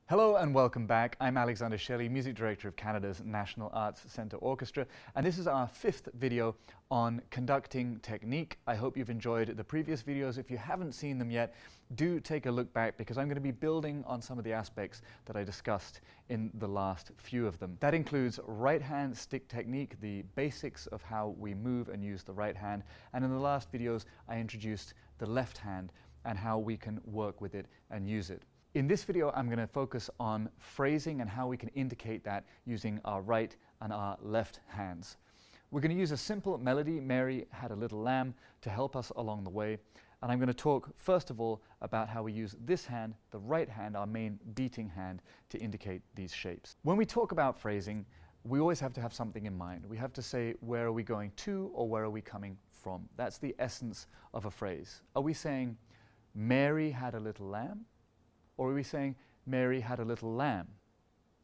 Hello and welcome back. I'm Alexander Shelley, Music Director of Canada's National Arts Centre Orchestra, and this is our 5th video on conducting technique. I hope you've enjoyed the previous videos. If you haven't seen them yet, do take a look back because I'm going to be building on some of the aspects that I discussed in the last few of them. That includes right hand stick technique, the basics of how we move and use the right hand, and in the last videos I introduced the left hand and how we can work with it and use it. In this video, I'm going to focus on phrasing and how we can indicate that using our right and our left hands. We're going to use a simple melody, Mary Had a Little Lamb, to help us along the way. And I'm going to talk first of all about how we use this hand, the right hand, our main beating hand, to indicate these shapes. When we talk about phrasing, we always have to have something in mind. We have to say, where are we going to or where are we coming from? That's the essence of a phrase. Are we saying, Mary had a little lamb? Or are we saying, Mary had a little lamb?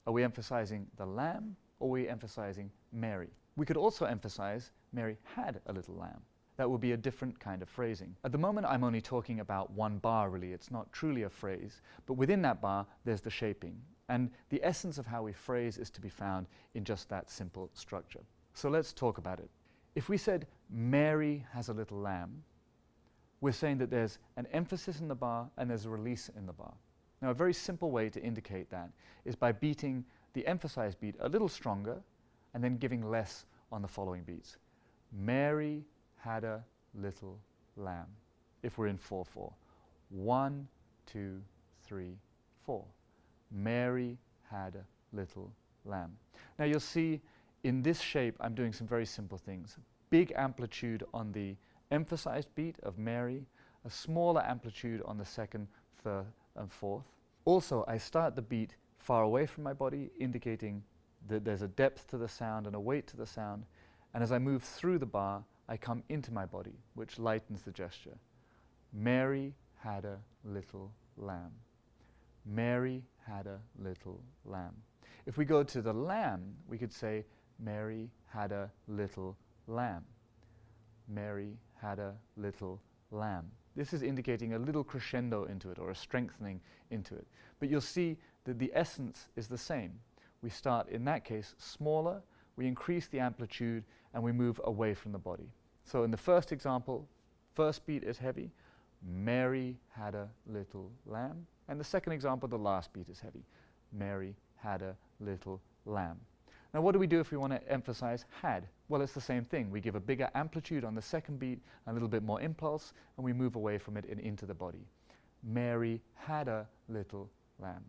Are we emphasizing the lamb, or are we emphasizing Mary? We could also emphasize, Mary had a little lamb. That would be a different kind of phrasing. At the moment, I'm only talking about one bar, really. It's not truly a phrase, but within that bar, there's the shaping. And the essence of how we phrase is to be found in just that simple structure. So let's talk about it. If we said, Mary has a little lamb, we're saying that there's an emphasis in the bar and there's a release in the bar. Now, a very simple way to indicate that is by beating the emphasized beat a little stronger and then giving less on the following beats. Mary had a little lamb. If we're in 4/4. 1, 2, 3, 4. Mary had a little lamb. Now you'll see in this shape I'm doing some very simple things. Big amplitude on the emphasized beat of Mary, a smaller amplitude on the second, third, and fourth. Also, I start the beat far away from my body, indicating that there's a depth to the sound and a weight to the sound. And as I move through the bar, I come into my body, which lightens the gesture. Mary had a little lamb. Mary had a little lamb. If we go to the lamb, we could say, Mary had a little lamb. Mary had a little lamb. This is indicating a little crescendo into it, or a strengthening into it. But you'll see that the essence is the same. We start, in that case, smaller, we increase the amplitude, and we move away from the body. So in the first example, first beat is heavy, Mary had a little lamb. And the second example, the last beat is heavy, Mary had a little lamb. Now what do we do if we want to emphasize had? Well, it's the same thing. We give a bigger amplitude on the second beat, a little bit more impulse, and we move away from it and into the body. Mary had a little lamb.